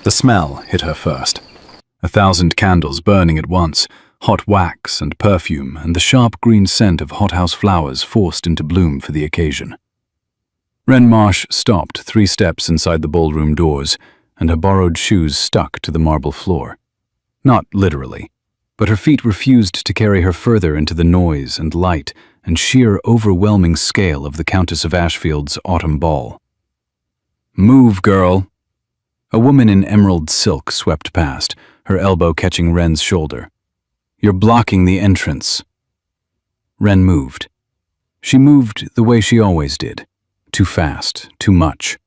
The smell hit her first. 1,000 candles burning at once, hot wax and perfume, and the sharp green scent of hothouse flowers forced into bloom for the occasion. Wren Marsh stopped 3 steps inside the ballroom doors, and her borrowed shoes stuck to the marble floor. Not literally, but her feet refused to carry her further into the noise and light and sheer overwhelming scale of the Countess of Ashfield's autumn ball. "Move, girl!" A woman in emerald silk swept past, her elbow catching Wren's shoulder. "You're blocking the entrance." Wren moved. She moved the way she always did. Too fast, too much.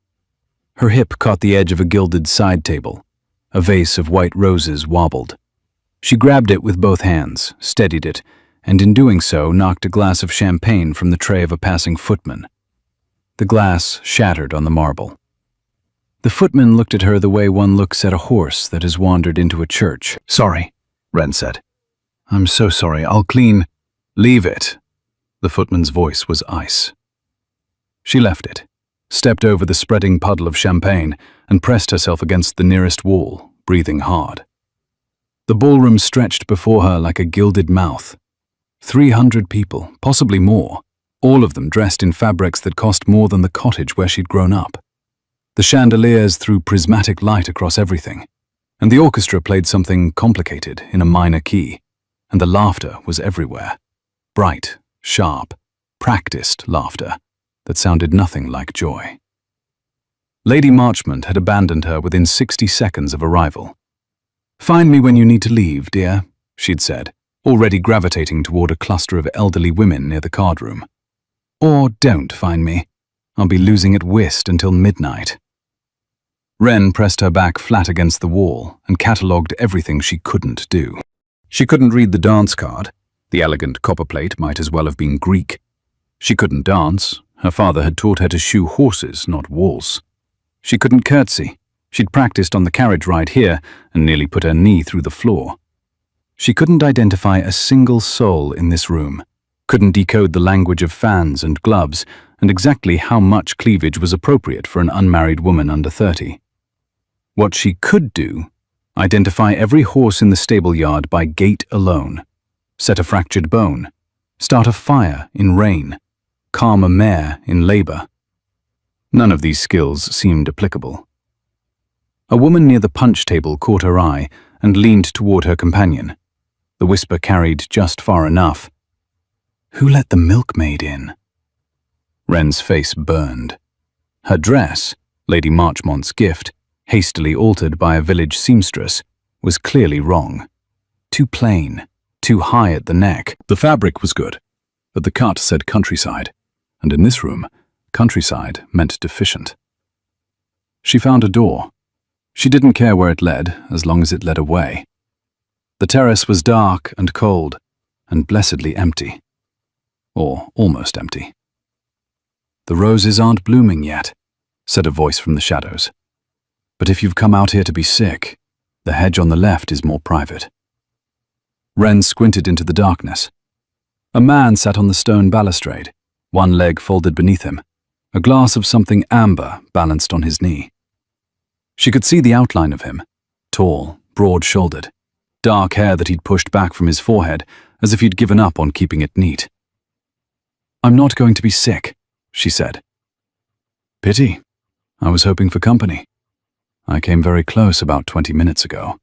Her hip caught the edge of a gilded side table. A vase of white roses wobbled. She grabbed it with both hands, steadied it, and in doing so knocked a glass of champagne from the tray of a passing footman. The glass shattered on the marble. The footman looked at her the way one looks at a horse that has wandered into a church. "Sorry," Wren said. "I'm so sorry. I'll clean." "Leave it." The footman's voice was ice. She left it, stepped over the spreading puddle of champagne, and pressed herself against the nearest wall, breathing hard. The ballroom stretched before her like a gilded mouth. 300 people, possibly more, all of them dressed in fabrics that cost more than the cottage where she'd grown up. The chandeliers threw prismatic light across everything, and the orchestra played something complicated in a minor key, and the laughter was everywhere. Bright, sharp, practiced laughter that sounded nothing like joy. Lady Marchmont had abandoned her within 60 seconds of arrival. "Find me when you need to leave, dear," she'd said, already gravitating toward a cluster of elderly women near the card room. "Or don't find me. I'll be losing at whist until midnight." Wren pressed her back flat against the wall and catalogued everything she couldn't do. She couldn't read the dance card. The elegant copperplate might as well have been Greek. She couldn't dance. Her father had taught her to shoe horses, not waltz. She couldn't curtsy. She'd practiced on the carriage ride here and nearly put her knee through the floor. She couldn't identify a single soul in this room, couldn't decode the language of fans and gloves, and exactly how much cleavage was appropriate for an unmarried woman under 30. What she could do, identify every horse in the stable yard by gait alone, set a fractured bone, start a fire in rain, calm a mare in labor. None of these skills seemed applicable. A woman near the punch table caught her eye and leaned toward her companion. The whisper carried just far enough. "Who let the milkmaid in?" Wren's face burned. Her dress, Lady Marchmont's gift, hastily altered by a village seamstress, was clearly wrong. Too plain, too high at the neck. The fabric was good, but the cut said countryside, and in this room, countryside meant deficient. She found a door. She didn't care where it led, as long as it led away. The terrace was dark and cold, and blessedly empty. Or almost empty. "The roses aren't blooming yet," said a voice from the shadows. "But if you've come out here to be sick, the hedge on the left is more private." Wren squinted into the darkness. A man sat on the stone balustrade, one leg folded beneath him, a glass of something amber balanced on his knee. She could see the outline of him, tall, broad-shouldered, dark hair that he'd pushed back from his forehead as if he'd given up on keeping it neat. "I'm not going to be sick," she said. "Pity. I was hoping for company. I came very close about 20 minutes ago."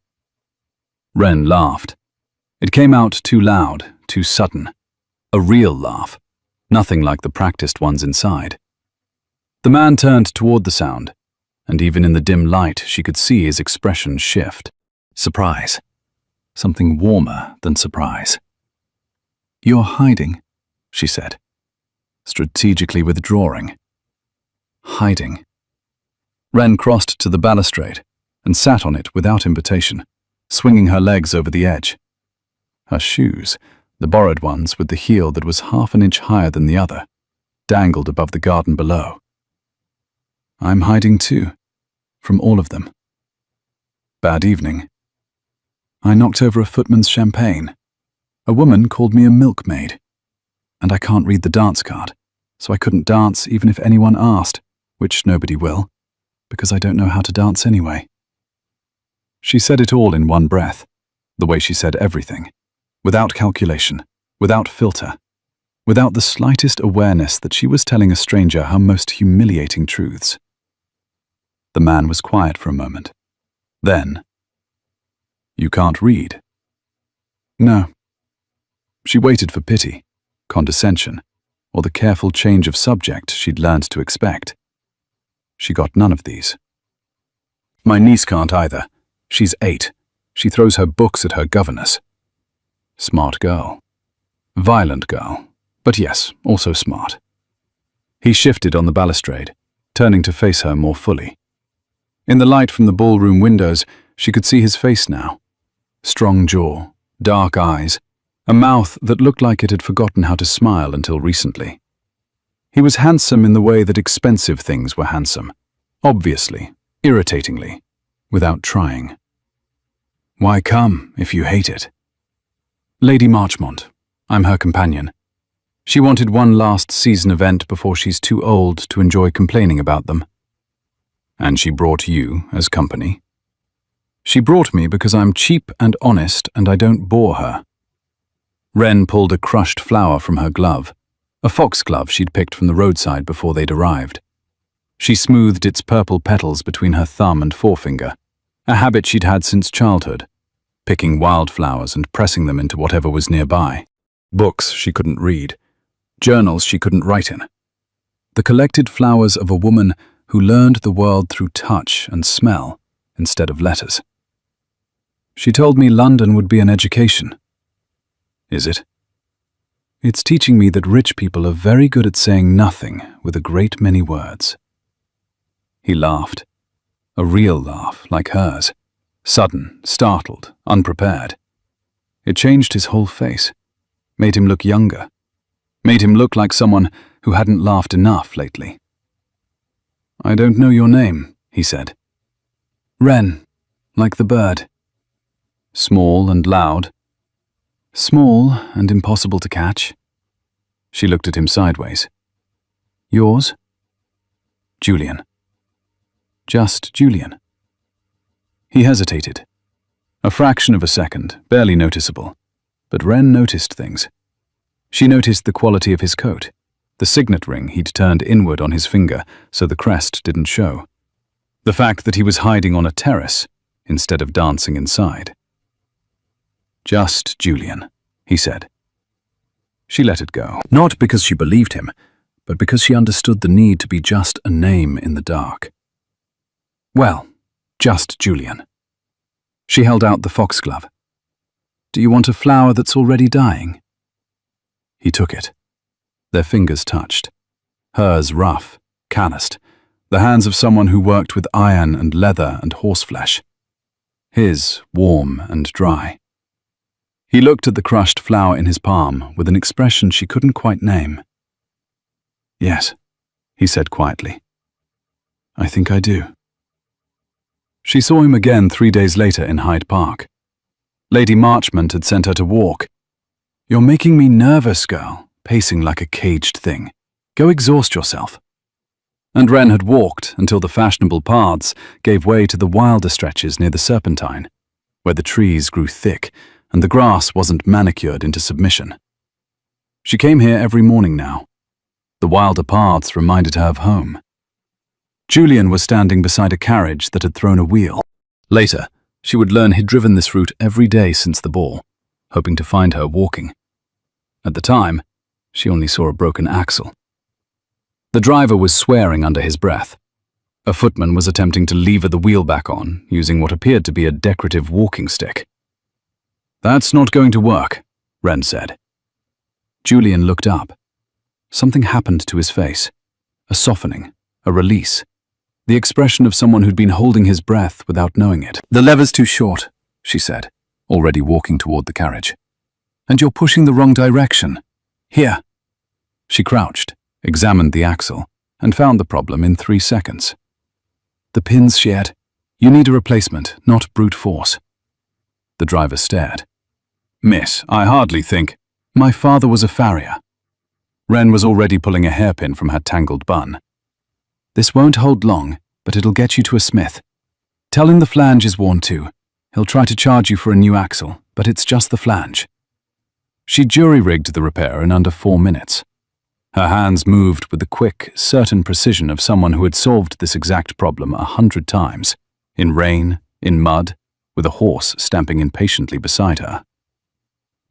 Wren laughed. It came out too loud, too sudden. A real laugh, nothing like the practiced ones inside. The man turned toward the sound, and even in the dim light she could see his expression shift. Surprise. Something warmer than surprise. "You're hiding," she said. "Strategically withdrawing." Hiding. Wren crossed to the balustrade and sat on it without invitation, swinging her legs over the edge. Her shoes, the borrowed ones with the heel that was half an inch higher than the other, dangled above the garden below. "I'm hiding too, from all of them. Bad evening. I knocked over a footman's champagne. A woman called me a milkmaid. And I can't read the dance card, so I couldn't dance even if anyone asked, which nobody will, because I don't know how to dance anyway." She said it all in one breath, the way she said everything, without calculation, without filter, without the slightest awareness that she was telling a stranger her most humiliating truths. The man was quiet for a moment. Then, "You can't read?" "No." She waited for pity, condescension, or the careful change of subject she'd learned to expect. She got none of these. "My niece can't either. She's 8. She throws her books at her governess." Smart girl. Violent girl, but yes, also smart. He shifted on the balustrade, turning to face her more fully. In the light from the ballroom windows, she could see his face now. Strong jaw, dark eyes, a mouth that looked like it had forgotten how to smile until recently. He was handsome in the way that expensive things were handsome, obviously, irritatingly, without trying. "Why come, if you hate it?" "Lady Marchmont. I'm her companion. She wanted one last season event before she's too old to enjoy complaining about them." "And she brought you as company?" "She brought me because I'm cheap and honest and I don't bore her." Wren pulled a crushed flower from her glove, a foxglove she'd picked from the roadside before they'd arrived. She smoothed its purple petals between her thumb and forefinger, a habit she'd had since childhood, picking wildflowers and pressing them into whatever was nearby. Books she couldn't read, journals she couldn't write in. The collected flowers of a woman who learned the world through touch and smell instead of letters. "She told me London would be an education." "Is it?" "It's teaching me that rich people are very good at saying nothing with a great many words." He laughed. A real laugh, like hers. Sudden, startled, unprepared. It changed his whole face. Made him look younger. Made him look like someone who hadn't laughed enough lately. "I don't know your name," he said. "Wren, like the bird." "Small and loud?" "Small and impossible to catch." She looked at him sideways. "Yours?" "Julian." "Just Julian." He hesitated. A fraction of a second, barely noticeable. But Wren noticed things. She noticed the quality of his coat, the signet ring he'd turned inward on his finger so the crest didn't show. The fact that he was hiding on a terrace instead of dancing inside. "Just Julian," he said. She let it go, not because she believed him, but because she understood the need to be just a name in the dark. "Well, just Julian." She held out the foxglove. "Do you want a flower that's already dying?" He took it. Their fingers touched. Hers rough, calloused, the hands of someone who worked with iron and leather and horseflesh. His warm and dry. He looked at the crushed flower in his palm with an expression she couldn't quite name. "Yes," he said quietly. "I think I do." She saw him again 3 days later in Hyde Park. Lady Marchmont had sent her to walk. "You're making me nervous, girl, pacing like a caged thing. Go exhaust yourself." And Wren had walked until the fashionable paths gave way to the wilder stretches near the Serpentine, where the trees grew thick and the grass wasn't manicured into submission. She came here every morning now. The wilder paths reminded her of home. Julian was standing beside a carriage that had thrown a wheel. Later, she would learn he'd driven this route every day since the ball, hoping to find her walking. At the time, she only saw a broken axle. The driver was swearing under his breath. A footman was attempting to lever the wheel back on, using what appeared to be a decorative walking stick. "That's not going to work," Wren said. Julian looked up. Something happened to his face. A softening, a release. The expression of someone who'd been holding his breath without knowing it. "The lever's too short," she said, already walking toward the carriage. "And you're pushing the wrong direction. Here." She crouched, examined the axle, and found the problem in 3 seconds. "The pin's shared. You need a replacement, not brute force." The driver stared. "Miss, I hardly think—" "My father was a farrier." Wren was already pulling a hairpin from her tangled bun. "This won't hold long, but it'll get you to a smith. Tell him the flange is worn too. He'll try to charge you for a new axle, but it's just the flange." She jury-rigged the repair in under 4 minutes. Her hands moved with the quick, certain precision of someone who had solved this exact problem 100 times, in rain, in mud, with a horse stamping impatiently beside her.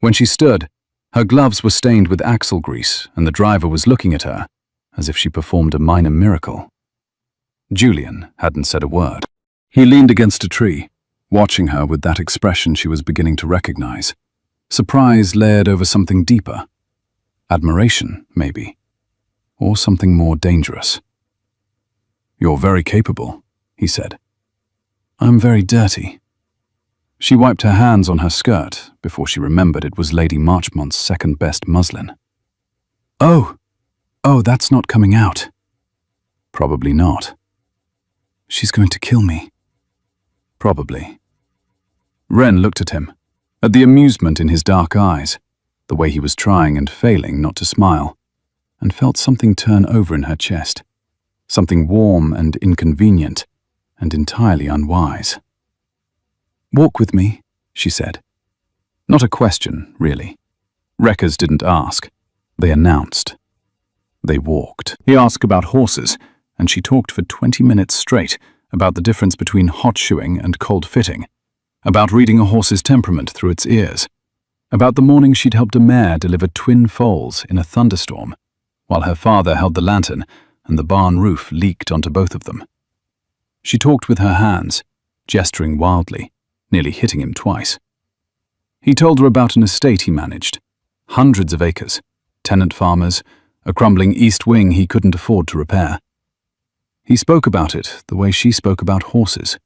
When she stood, her gloves were stained with axle grease, and the driver was looking at her, as if she performed a minor miracle. Julian hadn't said a word. He leaned against a tree, watching her with that expression she was beginning to recognize. Surprise layered over something deeper. Admiration, maybe. Or something more dangerous. "You're very capable," he said. "I'm very dirty." She wiped her hands on her skirt before she remembered it was Lady Marchmont's second-best muslin. Oh, that's not coming out." "Probably not." "She's going to kill me." "Probably." Wren looked at him, at the amusement in his dark eyes, the way he was trying and failing not to smile, and felt something turn over in her chest, something warm and inconvenient, and entirely unwise. "Walk with me," she said. Not a question, really. Wreckers didn't ask. They announced. They walked. He asked about horses, and she talked for 20 minutes straight about the difference between hot shoeing and cold fitting, about reading a horse's temperament through its ears, about the morning she'd helped a mare deliver twin foals in a thunderstorm, while her father held the lantern and the barn roof leaked onto both of them. She talked with her hands, gesturing wildly, nearly hitting him twice. He told her about an estate he managed, hundreds of acres, tenant farmers, a crumbling east wing he couldn't afford to repair. He spoke about it the way she spoke about horses,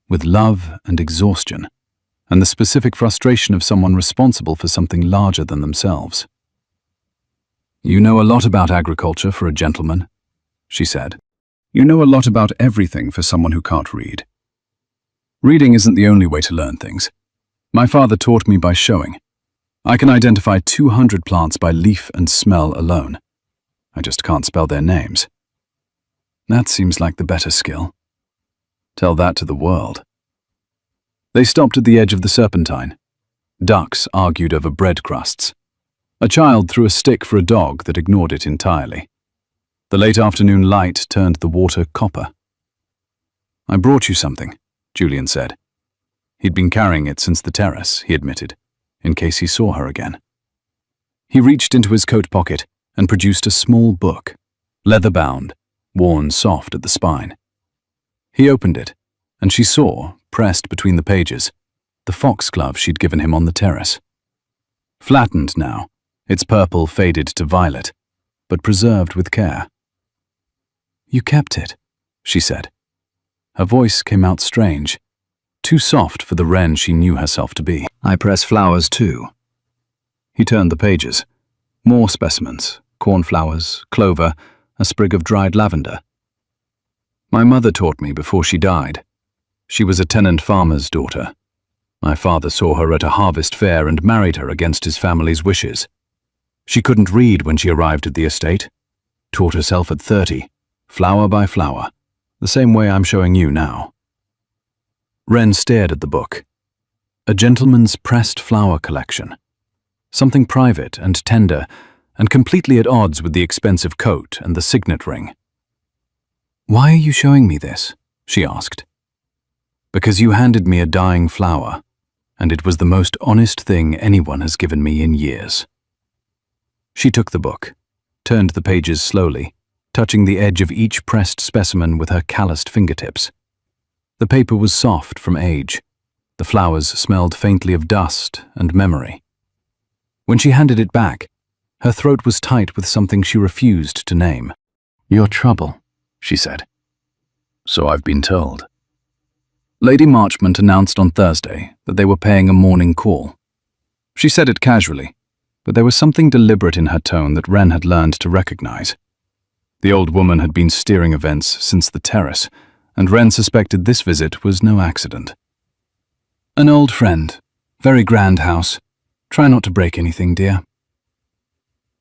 with love and exhaustion, and the specific frustration of someone responsible for something larger than themselves. "You know a lot about agriculture for a gentleman," she said. "You know a lot about everything for someone who can't read. Reading isn't the only way to learn things. My father taught me by showing. I can identify 200 plants by leaf and smell alone. I just can't spell their names. That seems like the better skill. Tell that to the world." They stopped at the edge of the Serpentine. Ducks argued over bread crusts. A child threw a stick for a dog that ignored it entirely. The late afternoon light turned the water copper. "I brought you something," Julian said. He'd been carrying it since the terrace, he admitted, in case he saw her again. He reached into his coat pocket and produced a small book, leather-bound, worn soft at the spine. He opened it, and she saw, pressed between the pages, the foxglove she'd given him on the terrace. Flattened now, its purple faded to violet, but preserved with care. "You kept it," she said. Her voice came out strange, too soft for the Wren she knew herself to be. "I press flowers too." He turned the pages. More specimens, cornflowers, clover, a sprig of dried lavender. "My mother taught me before she died. She was a tenant farmer's daughter. My father saw her at a harvest fair and married her against his family's wishes. She couldn't read when she arrived at the estate. Taught herself at 30, flower by flower, the same way I'm showing you now." Wren stared at the book. A gentleman's pressed flower collection. Something private and tender, and completely at odds with the expensive coat and the signet ring. "Why are you showing me this?" she asked. "Because you handed me a dying flower, and it was the most honest thing anyone has given me in years." She took the book, turned the pages slowly, touching the edge of each pressed specimen with her calloused fingertips. The paper was soft from age. The flowers smelled faintly of dust and memory. When she handed it back, her throat was tight with something she refused to name. "Your trouble," she said. "So I've been told." Lady Marchmont announced on Thursday that they were paying a morning call. She said it casually, but there was something deliberate in her tone that Wren had learned to recognize. The old woman had been steering events since the terrace, and Wren suspected this visit was no accident. "An old friend. Very grand house. Try not to break anything, dear."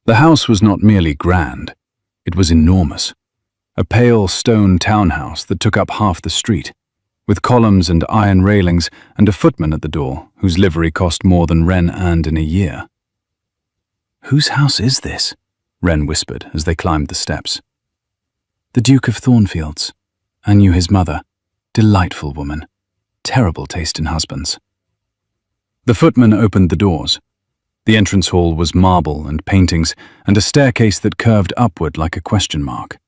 The house was not merely grand. It was enormous. A pale stone townhouse that took up half the street, with columns and iron railings and a footman at the door whose livery cost more than Wren earned in a year. "Whose house is this?" Wren whispered as they climbed the steps. "The Duke of Thornfield's. I knew his mother. Delightful woman. Terrible taste in husbands." The footman opened the doors. The entrance hall was marble and paintings and a staircase that curved upward like a question mark.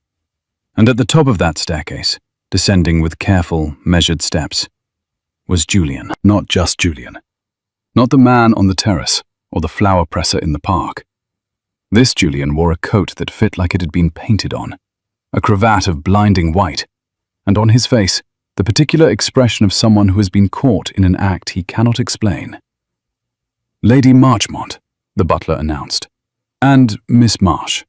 And at the top of that staircase, descending with careful, measured steps, was Julian. Not just Julian. Not the man on the terrace or the flower presser in the park. This Julian wore a coat that fit like it had been painted on, a cravat of blinding white, and on his face, the particular expression of someone who has been caught in an act he cannot explain. "Lady Marchmont," the butler announced, "and Miss Marsh."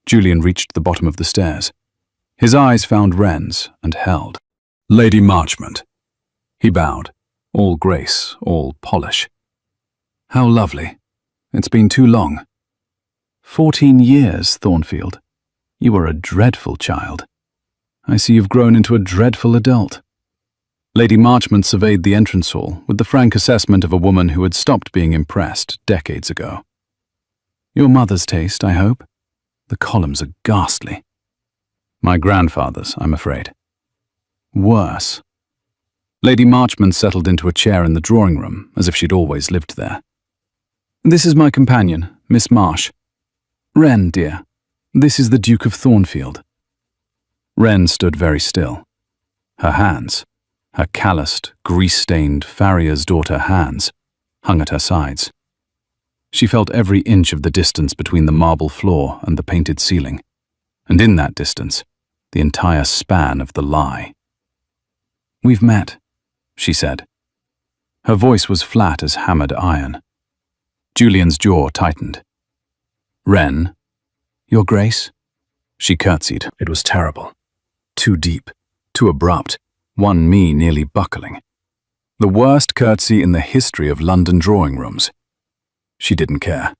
Julian reached the bottom of the stairs. His eyes found Wren's and held. "Lady Marchmont." He bowed, all grace, all polish. "How lovely. It's been too long." 14 years, Thornfield. You were a dreadful child. I see you've grown into a dreadful adult." Lady Marchmont surveyed the entrance hall with the frank assessment of a woman who had stopped being impressed decades ago. "Your mother's taste, I hope? The columns are ghastly." "My grandfather's, I'm afraid." "Worse." Lady Marchmont settled into a chair in the drawing room, as if she'd always lived there. "This is my companion, Miss Marsh. Wren, dear, this is the Duke of Thornfield." Wren stood very still. Her hands, her calloused, grease-stained farrier's daughter hands, hung at her sides. She felt every inch of the distance between the marble floor and the painted ceiling, and in that distance, the entire span of the lie. "We've met," she said. Her voice was flat as hammered iron. Julian's jaw tightened. "Wren, Your Grace?" She curtsied. It was terrible. Too deep, too abrupt, one knee nearly buckling. The worst curtsy in the history of London drawing rooms. She didn't care.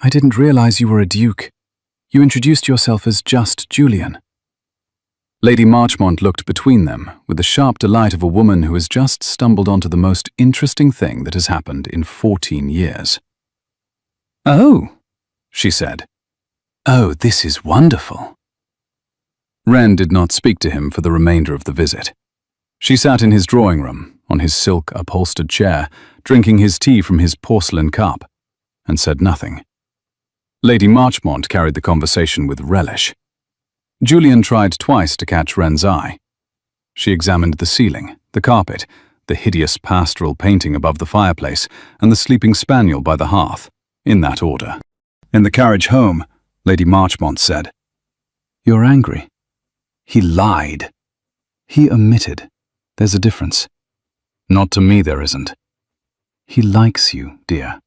"I didn't realize you were a duke. You introduced yourself as just Julian." Lady Marchmont looked between them with the sharp delight of a woman who has just stumbled onto the most interesting thing that has happened in 14 years. "Oh," she said. "Oh, this is wonderful." Wren did not speak to him for the remainder of the visit. She sat in his drawing room, on his silk-upholstered chair, drinking his tea from his porcelain cup, and said nothing. Lady Marchmont carried the conversation with relish. Julian tried twice to catch Wren's eye. She examined the ceiling, the carpet, the hideous pastoral painting above the fireplace, and the sleeping spaniel by the hearth, in that order. In the carriage home, Lady Marchmont said, "You're angry." "He lied. He omitted. There's a difference." "Not to me, there isn't." "He likes you, dear.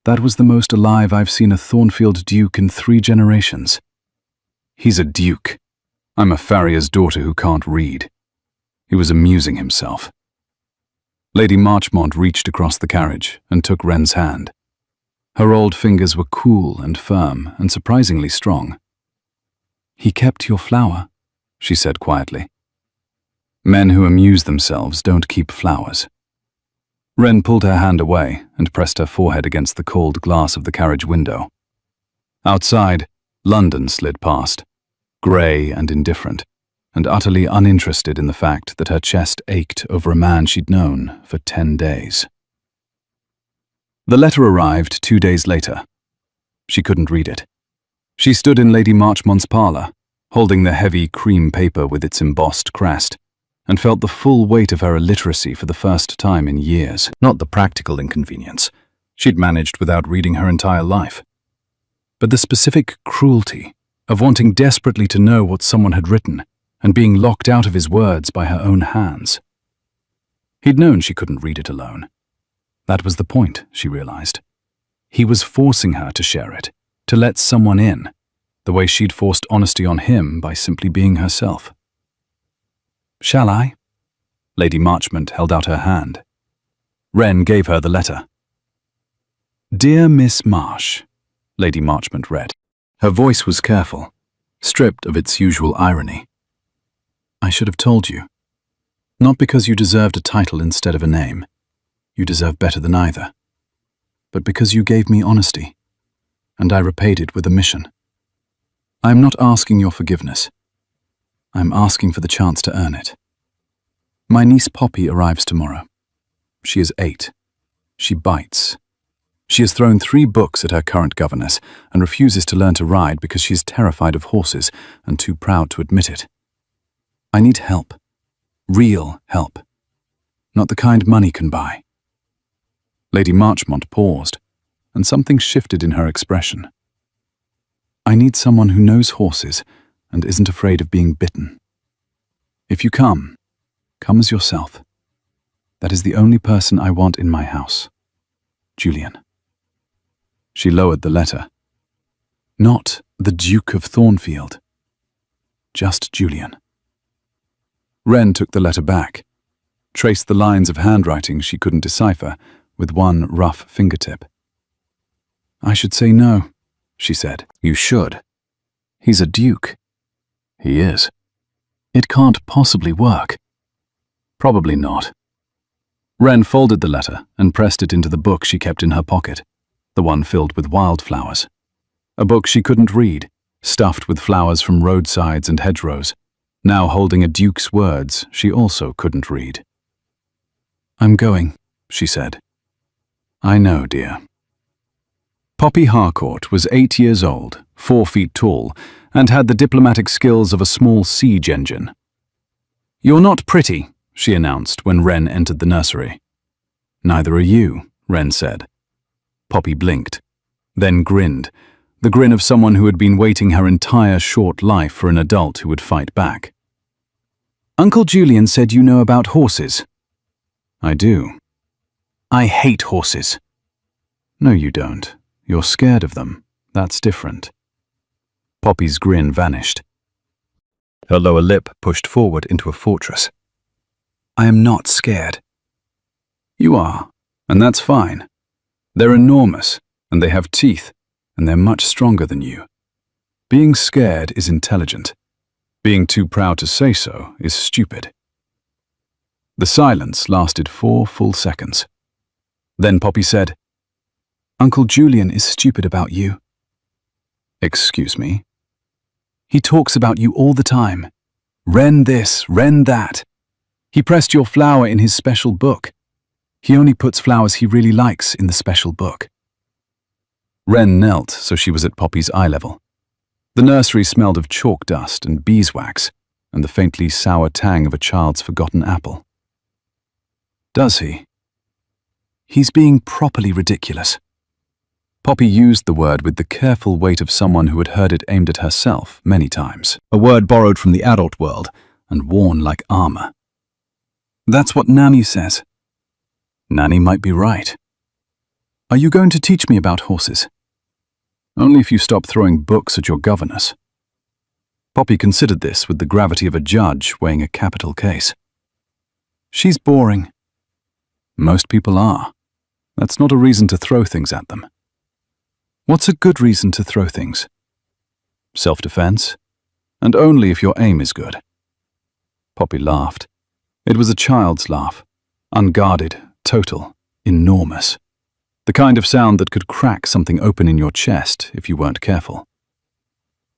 That was the most alive I've seen a Thornfield duke in 3 generations. He's a duke. I'm a farrier's daughter who can't read." He was amusing himself. Lady Marchmont reached across the carriage and took Wren's hand. Her old fingers were cool and firm and surprisingly strong. "He kept your flower," she said quietly. "Men who amuse themselves don't keep flowers." Wren pulled her hand away and pressed her forehead against the cold glass of the carriage window. Outside, London slid past, grey and indifferent, and utterly uninterested in the fact that her chest ached over a man she'd known for 10 days. The letter arrived 2 days later. She couldn't read it. She stood in Lady Marchmont's parlour, holding the heavy cream paper with its embossed crest, and felt the full weight of her illiteracy for the first time in years. Not the practical inconvenience. She'd managed without reading her entire life. But the specific cruelty of wanting desperately to know what someone had written and being locked out of his words by her own hands. He'd known she couldn't read it alone. That was the point, she realized. He was forcing her to share it, to let someone in, the way she'd forced honesty on him by simply being herself. "Shall I?" Lady Marchmont held out her hand. Wren gave her the letter. "Dear Miss Marsh," Lady Marchmont read. Her voice was careful, stripped of its usual irony. "I should have told you. Not because you deserved a title instead of a name. You deserve better than either. But because you gave me honesty, and I repaid it with a mission. I am not asking your forgiveness. I am asking for the chance to earn it. My niece Poppy arrives tomorrow. She is 8. She bites. She has thrown 3 books at her current governess and refuses to learn to ride because she is terrified of horses and too proud to admit it. I need help. Real help. Not the kind money can buy. Lady Marchmont paused, and something shifted in her expression. I need someone who knows horses and isn't afraid of being bitten. If you come as yourself. That is the only person I want in my house. Julian. She lowered the letter. Not the Duke of Thornfield. Just Julian. Wren took the letter back, traced the lines of handwriting she couldn't decipher with one rough fingertip. I should say no, she said. You should. He's a duke. He is. It can't possibly work. Probably not. Wren folded the letter and pressed it into the book she kept in her pocket, the one filled with wildflowers. A book she couldn't read, stuffed with flowers from roadsides and hedgerows. Now holding a duke's words she also couldn't read. I'm going, she said. I know, dear. Poppy Harcourt was 8 years old, 4 feet tall, and had the diplomatic skills of a small siege engine. You're not pretty, she announced when Wren entered the nursery. Neither are you, Wren said. Poppy blinked, then grinned, the grin of someone who had been waiting her entire short life for an adult who would fight back. Uncle Julian said you know about horses. I do. I hate horses. No, you don't. You're scared of them. That's different. Poppy's grin vanished. Her lower lip pushed forward into a fortress. I am not scared. You are, and that's fine. They're enormous, and they have teeth, and they're much stronger than you. Being scared is intelligent. Being too proud to say so is stupid. The silence lasted 4 full seconds. Then Poppy said, Uncle Julian is stupid about you. Excuse me? He talks about you all the time. Wren this, Wren that. He pressed your flower in his special book. He only puts flowers he really likes in the special book. Wren knelt so she was at Poppy's eye level. The nursery smelled of chalk dust and beeswax and the faintly sour tang of a child's forgotten apple. Does he? He's being properly ridiculous. Poppy used the word with the careful weight of someone who had heard it aimed at herself many times, a word borrowed from the adult world and worn like armor. That's what Nanny says. Nanny might be right. Are you going to teach me about horses? Only if you stop throwing books at your governess. Poppy considered this with the gravity of a judge weighing a capital case. She's boring. Most people are. That's not a reason to throw things at them. What's a good reason to throw things? Self-defense, and only if your aim is good. Poppy laughed. It was a child's laugh, unguarded, total, enormous. The kind of sound that could crack something open in your chest if you weren't careful.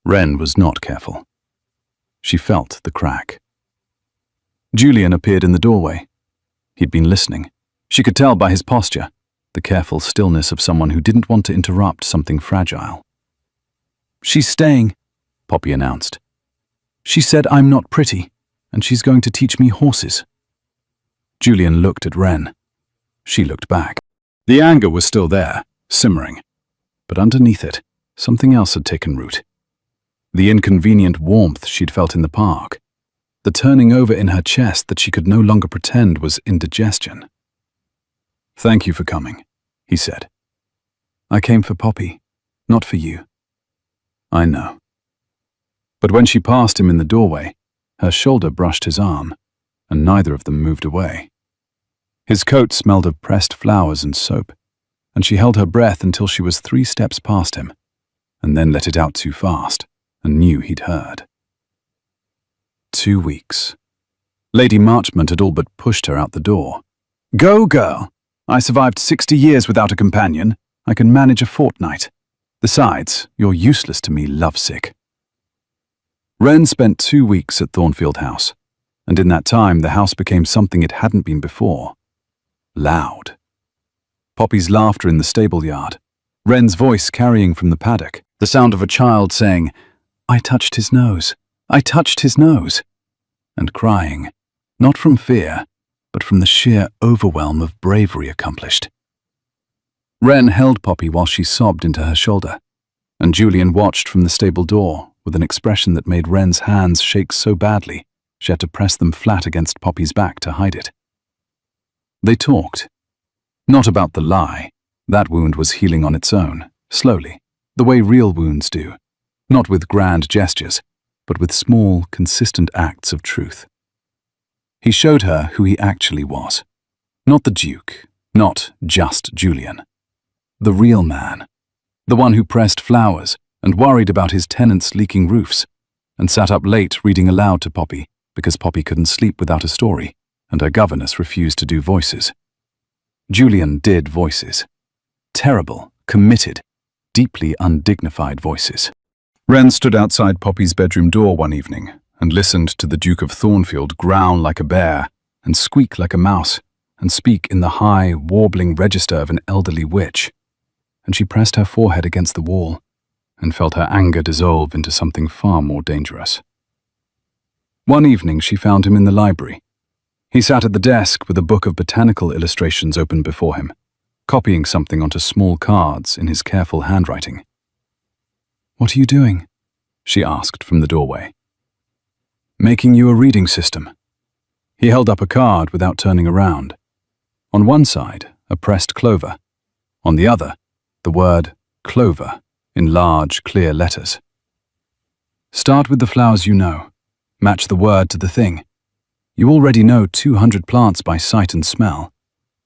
Wren was not careful. She felt the crack. Julian appeared in the doorway. He'd been listening. She could tell by his posture, the careful stillness of someone who didn't want to interrupt something fragile. She's staying, Poppy announced. She said I'm not pretty, and she's going to teach me horses. Julian looked at Wren. She looked back. The anger was still there, simmering. But underneath it, something else had taken root. The inconvenient warmth she'd felt in the park. The turning over in her chest that she could no longer pretend was indigestion. Thank you for coming, he said. I came for Poppy, not for you. I know. But when she passed him in the doorway, her shoulder brushed his arm, and neither of them moved away. His coat smelled of pressed flowers and soap, and she held her breath until she was 3 steps past him, and then let it out too fast, and knew he'd heard. 2 weeks. Lady Marchmont had all but pushed her out the door. "Go, girl! I survived 60 years without a companion. I can manage a fortnight. Besides, you're useless to me, lovesick." Wren spent 2 weeks at Thornfield House, and in that time the house became something it hadn't been before. Loud. Poppy's laughter in the stable yard, Wren's voice carrying from the paddock, the sound of a child saying, "I touched his nose, I touched his nose," and crying, not from fear, but from the sheer overwhelm of bravery accomplished. Wren held Poppy while she sobbed into her shoulder, and Julian watched from the stable door with an expression that made Wren's hands shake so badly she had to press them flat against Poppy's back to hide it. They talked. Not about the lie. That wound was healing on its own, slowly, the way real wounds do, not with grand gestures, but with small, consistent acts of truth. He showed her who he actually was. Not the Duke, not just Julian. The real man. The one who pressed flowers and worried about his tenants' leaking roofs, and sat up late reading aloud to Poppy because Poppy couldn't sleep without a story, and her governess refused to do voices. Julian did voices. Terrible, committed, deeply undignified voices. Wren stood outside Poppy's bedroom door one evening and listened to the Duke of Thornfield growl like a bear and squeak like a mouse and speak in the high, warbling register of an elderly witch. And she pressed her forehead against the wall and felt her anger dissolve into something far more dangerous. One evening she found him in the library. He sat at the desk with a book of botanical illustrations open before him, copying something onto small cards in his careful handwriting. "What are you doing?" she asked from the doorway. "Making you a reading system." He held up a card without turning around. On one side, a pressed clover. On the other, the word clover in large, clear letters. "Start with the flowers you know. Match the word to the thing. You already know 200 plants by sight and smell.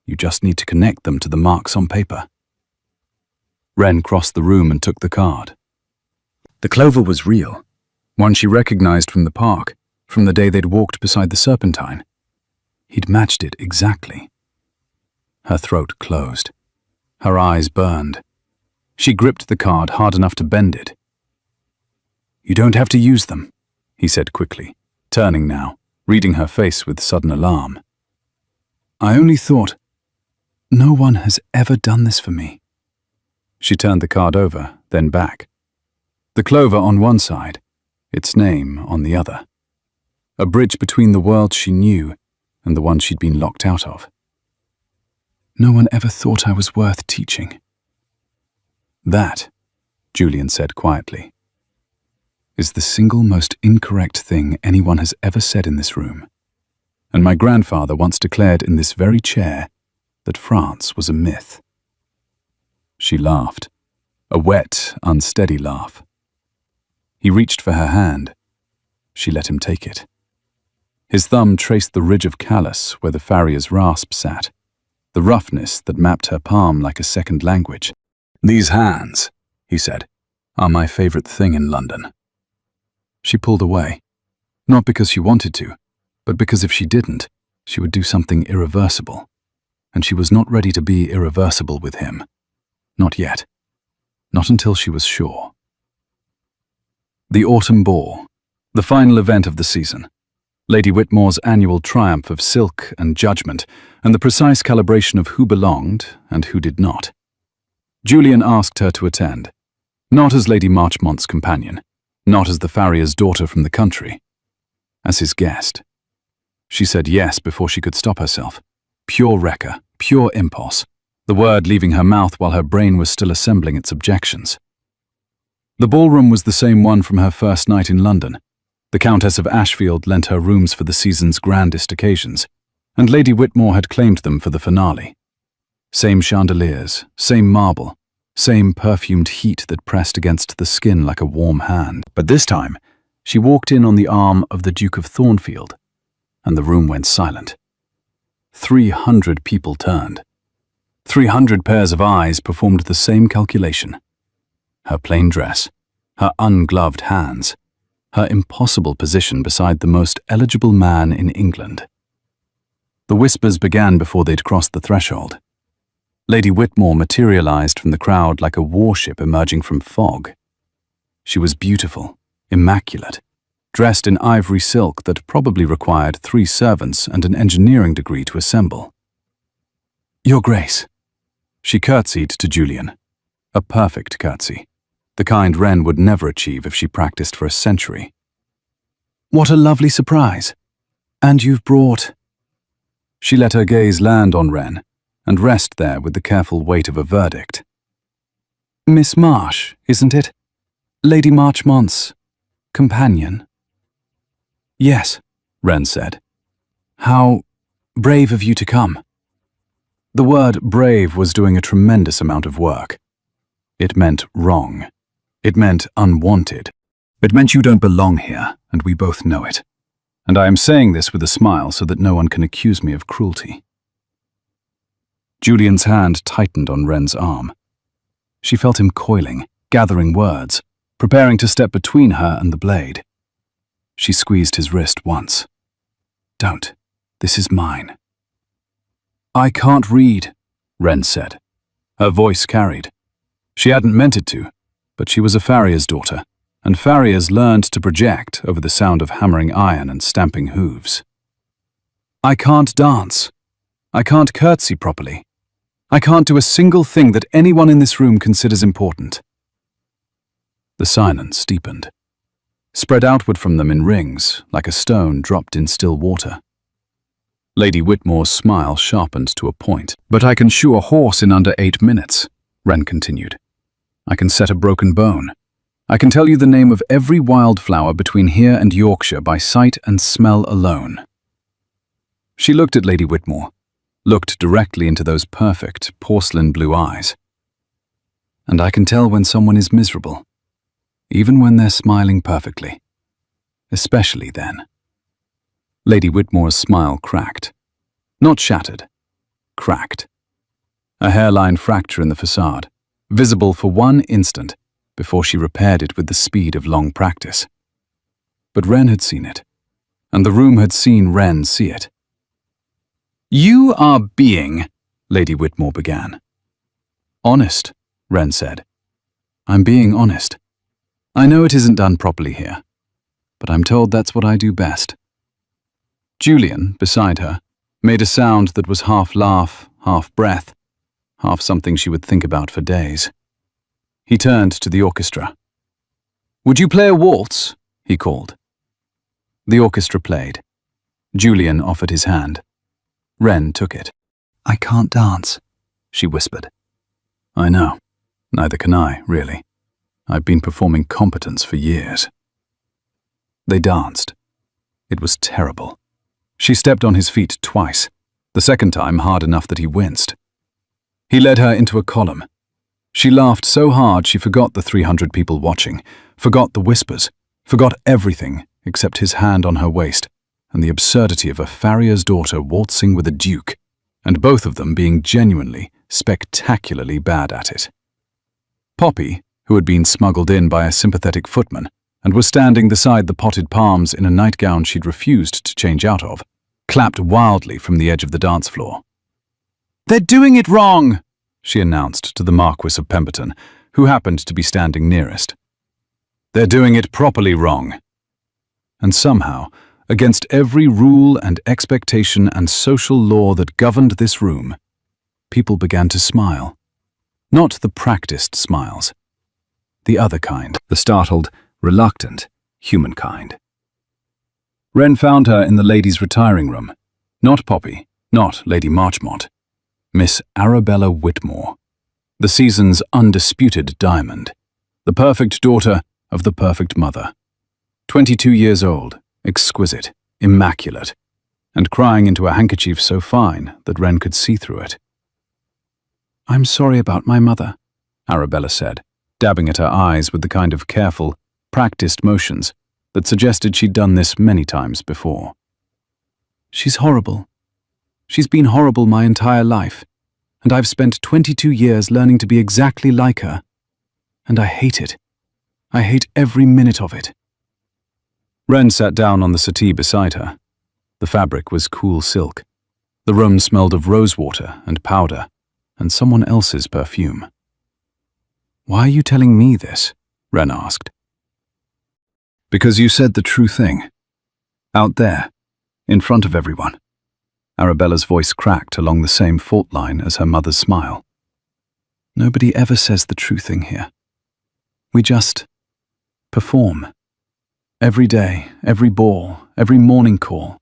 You just need to connect them to the marks on paper." Wren crossed the room and took the card. The clover was real, one she recognized from the park, from the day they'd walked beside the Serpentine. He'd matched it exactly. Her throat closed. Her eyes burned. She gripped the card hard enough to bend it. "You don't have to use them," he said quickly, turning now, reading her face with sudden alarm. "I only thought, no one has ever done this for me." She turned the card over, then back. The clover on one side, its name on the other. A bridge between the world she knew and the one she'd been locked out of. "No one ever thought I was worth teaching." "That," Julian said quietly, "is the single most incorrect thing anyone has ever said in this room. And my grandfather once declared in this very chair that France was a myth." She laughed, a wet, unsteady laugh. He reached for her hand. She let him take it. His thumb traced the ridge of callus where the farrier's rasp sat, the roughness that mapped her palm like a second language. "These hands," he said, "are my favorite thing in London." She pulled away, not because she wanted to, but because if she didn't, she would do something irreversible. And she was not ready to be irreversible with him. Not yet. Not until she was sure. The autumn ball, the final event of the season, Lady Whitmore's annual triumph of silk and judgment, and the precise calibration of who belonged and who did not. Julian asked her to attend, not as Lady Marchmont's companion, not as the farrier's daughter from the country, as his guest. She said yes before she could stop herself. Pure wrecker, pure impulse, the word leaving her mouth while her brain was still assembling its objections. The ballroom was the same one from her first night in London. The Countess of Ashfield lent her rooms for the season's grandest occasions, and Lady Whitmore had claimed them for the finale. Same chandeliers, same marble, same perfumed heat that pressed against the skin like a warm hand. But this time, she walked in on the arm of the Duke of Thornfield, and the room went silent. 300 people turned. 300 pairs of eyes performed the same calculation. Her plain dress, her ungloved hands, her impossible position beside the most eligible man in England. The whispers began before they'd crossed the threshold. Lady Whitmore materialized from the crowd like a warship emerging from fog. She was beautiful, immaculate, dressed in ivory silk that probably required 3 servants and an engineering degree to assemble. "Your Grace." She curtsied to Julian. A perfect curtsy, the kind Wren would never achieve if she practiced for a century. "What a lovely surprise. And you've brought—" She let her gaze land on Wren and rest there with the careful weight of a verdict. "Miss Marsh, isn't it? Lady Marchmont's companion?" "Yes," Wren said. "How brave of you to come." The word brave was doing a tremendous amount of work. It meant wrong. It meant unwanted. It meant you don't belong here, and we both know it. And I am saying this with a smile so that no one can accuse me of cruelty. Julian's hand tightened on Wren's arm. She felt him coiling, gathering words, preparing to step between her and the blade. She squeezed his wrist once. "Don't. This is mine." "I can't read," Wren said. Her voice carried. She hadn't meant it to, but she was a farrier's daughter, and farriers learned to project over the sound of hammering iron and stamping hooves. "I can't dance. I can't curtsy properly. I can't do a single thing that anyone in this room considers important." The silence deepened, spread outward from them in rings, like a stone dropped in still water. Lady Whitmore's smile sharpened to a point. "But I can shoe a horse in under 8 minutes, Wren continued. "I can set a broken bone. I can tell you the name of every wildflower between here and Yorkshire by sight and smell alone." She looked at Lady Whitmore, looked directly into those perfect porcelain blue eyes. "And I can tell when someone is miserable, even when they're smiling perfectly. Especially then." Lady Whitmore's smile cracked. Not shattered, cracked. A hairline fracture in the facade, visible for one instant before she repaired it with the speed of long practice. But Wren had seen it, and the room had seen Wren see it. "You are being," Lady Whitmore began. "Honest," Wren said. "I'm being honest. I know it isn't done properly here, but I'm told that's what I do best." Julian, beside her, made a sound that was half laugh, half breath, half something she would think about for days. He turned to the orchestra. "Would you play a waltz?" he called. The orchestra played. Julian offered his hand. Wren took it. "I can't dance," she whispered. "I know. Neither can I, really. I've been performing competence for years." They danced. It was terrible. She stepped on his feet twice, the second time hard enough that he winced. He led her into a column. She laughed so hard she forgot the 300 people watching, forgot the whispers, forgot everything except his hand on her waist and the absurdity of a farrier's daughter waltzing with a duke, and both of them being genuinely, spectacularly bad at it. Poppy, who had been smuggled in by a sympathetic footman and was standing beside the potted palms in a nightgown she'd refused to change out of, clapped wildly from the edge of the dance floor. "They're doing it wrong!" she announced to the Marquis of Pemberton, who happened to be standing nearest. "They're doing it properly wrong." And somehow, against every rule and expectation and social law that governed this room, people began to smile. Not the practiced smiles. The other kind, the startled, reluctant, human kind. Wren found her in the ladies' retiring room. Not Poppy, not Lady Marchmont. Miss Arabella Whitmore, the season's undisputed diamond, the perfect daughter of the perfect mother. 22 years old, exquisite, immaculate, and crying into a handkerchief so fine that Wren could see through it. "I'm sorry about my mother," Arabella said, dabbing at her eyes with the kind of careful, practiced motions that suggested she'd done this many times before. "She's horrible. She's been horrible my entire life, and I've spent 22 years learning to be exactly like her. And I hate it. I hate every minute of it." Wren sat down on the settee beside her. The fabric was cool silk. The room smelled of rosewater and powder, and someone else's perfume. "Why are you telling me this?" Wren asked. "Because you said the true thing. Out there, in front of everyone." Arabella's voice cracked along the same fault line as her mother's smile. "Nobody ever says the true thing here. We just perform. Every day, every ball, every morning call.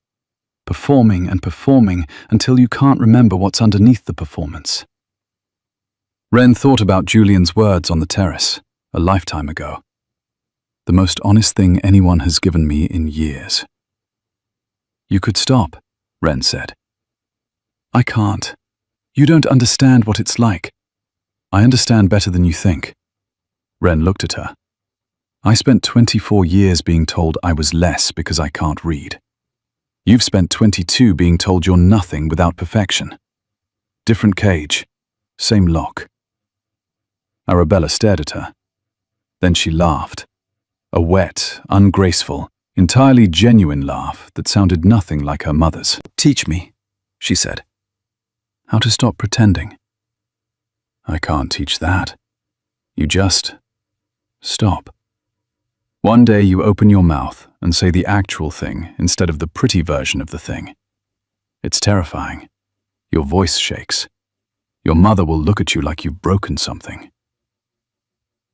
Performing and performing until you can't remember what's underneath the performance." Wren thought about Julian's words on the terrace, a lifetime ago. "The most honest thing anyone has given me in years." "You could stop," Wren said. "I can't. You don't understand what it's like." "I understand better than you think." Wren looked at her. "I spent 24 years being told I was less because I can't read. You've spent 22 being told you're nothing without perfection. Different cage, same lock." Arabella stared at her. Then she laughed. A wet, ungraceful, entirely genuine laugh that sounded nothing like her mother's. "Teach me," she said. "How to stop pretending." "I can't teach that. You just stop. One day you open your mouth and say the actual thing instead of the pretty version of the thing. It's terrifying. Your voice shakes. Your mother will look at you like you've broken something.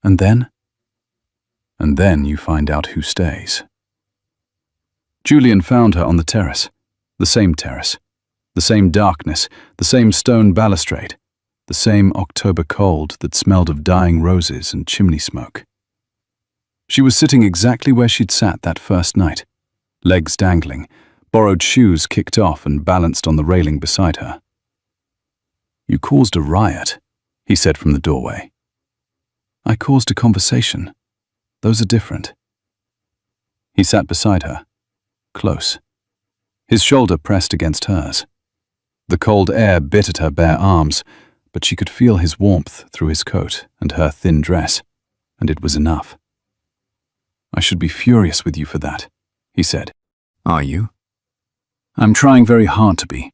And then? And then you find out who stays." Julian found her on the terrace, the same darkness, the same stone balustrade, the same October cold that smelled of dying roses and chimney smoke. She was sitting exactly where she'd sat that first night, legs dangling, borrowed shoes kicked off and balanced on the railing beside her. "You caused a riot," he said from the doorway. "I caused a conversation. Those are different." He sat beside her, close. His shoulder pressed against hers. The cold air bit at her bare arms, but she could feel his warmth through his coat and her thin dress, and it was enough. "I should be furious with you for that," he said. "Are you?" "I'm trying very hard to be,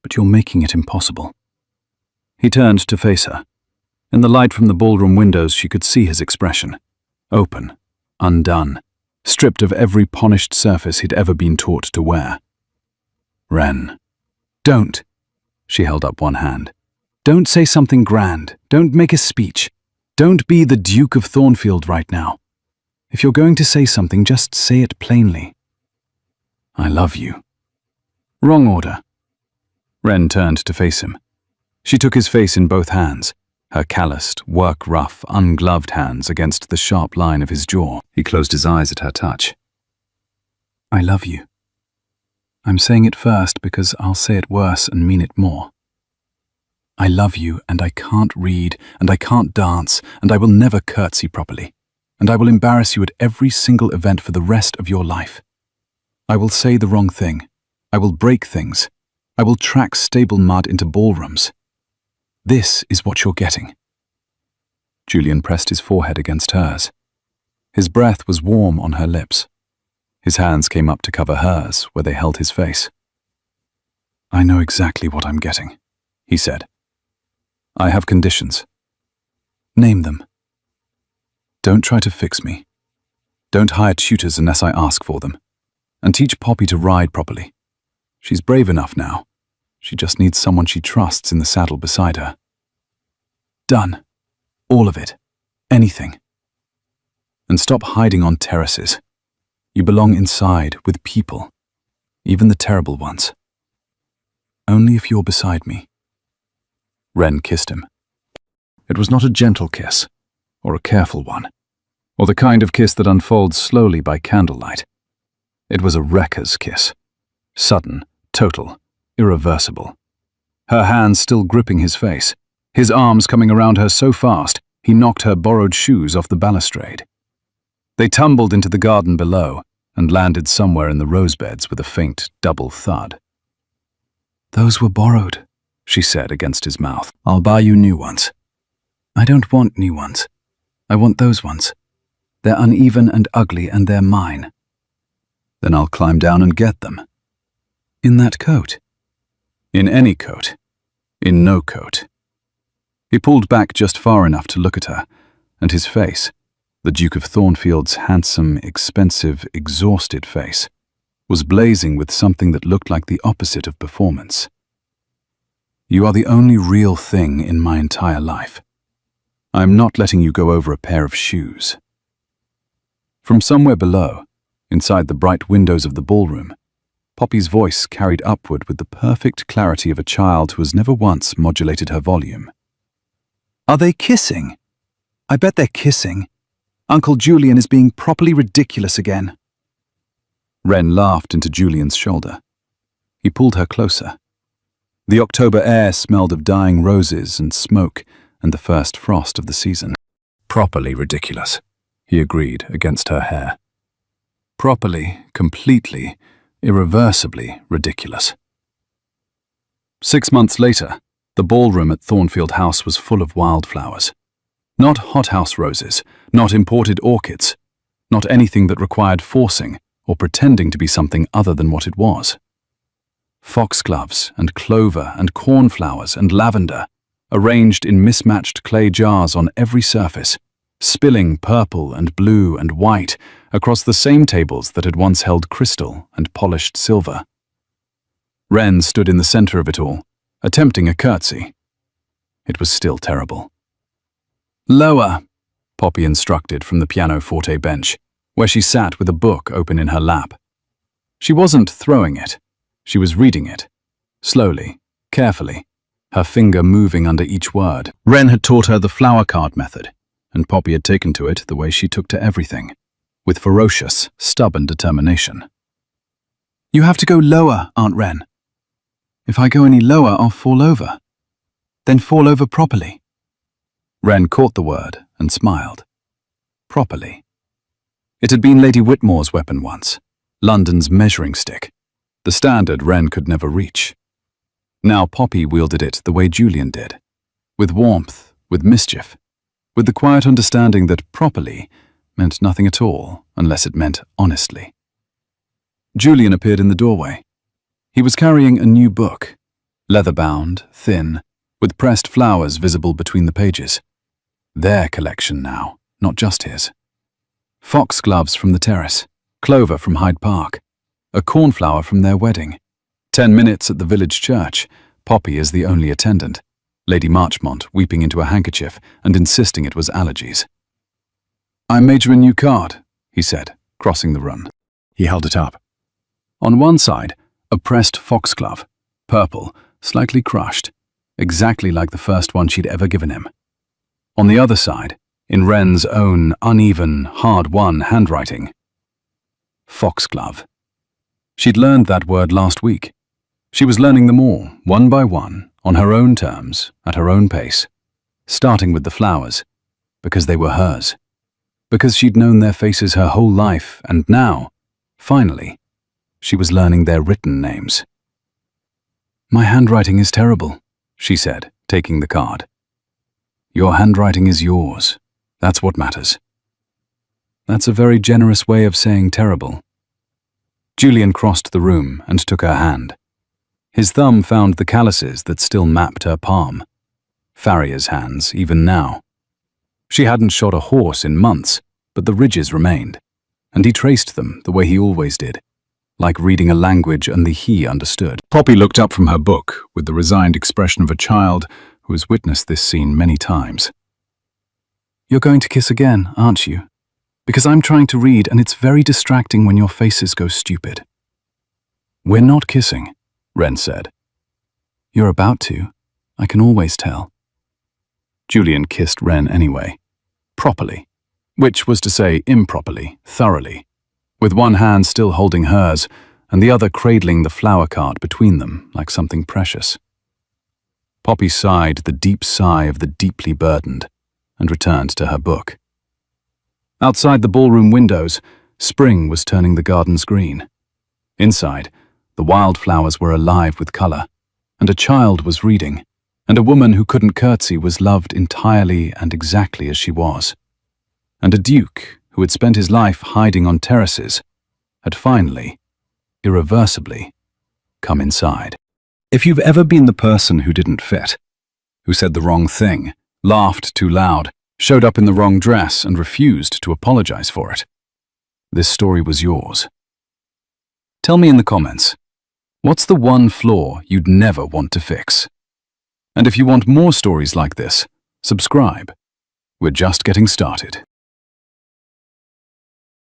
but you're making it impossible." He turned to face her. In the light from the ballroom windows, she could see his expression. Open, undone, stripped of every polished surface he'd ever been taught to wear. "Wren, don't." She held up one hand. "Don't say something grand. Don't make a speech. Don't be the Duke of Thornfield right now. If you're going to say something, just say it plainly." "I love you." "Wrong order." Wren turned to face him. She took his face in both hands, her calloused, work-rough, ungloved hands against the sharp line of his jaw. He closed his eyes at her touch. "I love you. I'm saying it first because I'll say it worse and mean it more. I love you, and I can't read, and I can't dance, and I will never curtsy properly. And I will embarrass you at every single event for the rest of your life. I will say the wrong thing. I will break things. I will track stable mud into ballrooms. This is what you're getting." Julian pressed his forehead against hers. His breath was warm on her lips. His hands came up to cover hers where they held his face. "I know exactly what I'm getting," he said. "I have conditions." "Name them." "Don't try to fix me. Don't hire tutors unless I ask for them. And teach Poppy to ride properly. She's brave enough now. She just needs someone she trusts in the saddle beside her." "Done. All of it. Anything." "And stop hiding on terraces. You belong inside with people, even the terrible ones. Only if you're beside me." Wren kissed him. It was not a gentle kiss, or a careful one, or the kind of kiss that unfolds slowly by candlelight. It was a wrecker's kiss, sudden, total, irreversible. Her hands still gripping his face, his arms coming around her so fast he knocked her borrowed shoes off the balustrade. They tumbled into the garden below and landed somewhere in the rosebeds with a faint double thud. "Those were borrowed," she said against his mouth. "I'll buy you new ones." "I don't want new ones. I want those ones. They're uneven and ugly, and they're mine." Then I'll climb down and get them. In that coat? In any coat. In no coat. He pulled back just far enough to look at her, and his face, the Duke of Thornfield's handsome, expensive, exhausted face, was blazing with something that looked like the opposite of performance. You are the only real thing in my entire life. I am not letting you go over a pair of shoes. From somewhere below, inside the bright windows of the ballroom, Poppy's voice carried upward with the perfect clarity of a child who has never once modulated her volume. Are they kissing? I bet they're kissing. Uncle Julian is being properly ridiculous again. Wren laughed into Julian's shoulder. He pulled her closer. The October air smelled of dying roses and smoke and the first frost of the season. Properly ridiculous, he agreed against her hair. Properly, completely, irreversibly ridiculous. 6 months later, the ballroom at Thornfield House was full of wildflowers. Not hothouse roses, not imported orchids, not anything that required forcing or pretending to be something other than what it was. Foxgloves and clover and cornflowers and lavender, arranged in mismatched clay jars on every surface, spilling purple and blue and white across the same tables that had once held crystal and polished silver. Wren stood in the center of it all, attempting a curtsy. It was still terrible. Lower, Poppy instructed from the pianoforte bench, where she sat with a book open in her lap. She wasn't throwing it. She was reading it, slowly, carefully, her finger moving under each word. Wren had taught her the flower card method, and Poppy had taken to it the way she took to everything, with ferocious, stubborn determination. You have to go lower, Aunt Wren. If I go any lower, I'll fall over. Then fall over properly. Wren caught the word and smiled. Properly. It had been Lady Whitmore's weapon once, London's measuring stick, the standard Wren could never reach. Now Poppy wielded it the way Julian did, with warmth, with mischief, with the quiet understanding that properly meant nothing at all unless it meant honestly. Julian appeared in the doorway. He was carrying a new book, leather-bound, thin, with pressed flowers visible between the pages. Their collection now, not just his. Foxgloves from the terrace, clover from Hyde Park, a cornflower from their wedding. 10 minutes at the village church, Poppy as the only attendant, Lady Marchmont weeping into a handkerchief and insisting it was allergies. I made you a new card, he said, crossing the room. He held it up. On one side, a pressed foxglove, purple, slightly crushed, exactly like the first one she'd ever given him. On the other side, in Wren's own uneven, hard-won handwriting, foxglove. She'd learned that word last week. She was learning them all, one by one, on her own terms, at her own pace, starting with the flowers, because they were hers, because she'd known their faces her whole life, and now, finally, she was learning their written names. My handwriting is terrible, she said, taking the card. Your handwriting is yours. That's what matters. That's a very generous way of saying terrible. Julian crossed the room and took her hand. His thumb found the calluses that still mapped her palm. Farrier's hands, even now. She hadn't shot a horse in months, but the ridges remained, and he traced them the way he always did, like reading a language only he understood. Poppy looked up from her book with the resigned expression of a child who has witnessed this scene many times. You're going to kiss again, aren't you? Because I'm trying to read and it's very distracting when your faces go stupid. We're not kissing, Wren said. You're about to. I can always tell. Julian kissed Wren anyway. Properly. Which was to say improperly, thoroughly. With one hand still holding hers and the other cradling the flower card between them like something precious. Poppy sighed the deep sigh of the deeply burdened and returned to her book. Outside the ballroom windows, spring was turning the gardens green. Inside, the wildflowers were alive with color, and a child was reading, and a woman who couldn't curtsy was loved entirely and exactly as she was. And a duke who had spent his life hiding on terraces had finally, irreversibly, come inside. If you've ever been the person who didn't fit, who said the wrong thing, laughed too loud, showed up in the wrong dress, and refused to apologize for it, this story was yours. Tell me in the comments, what's the one flaw you'd never want to fix? And if you want more stories like this, subscribe. We're just getting started.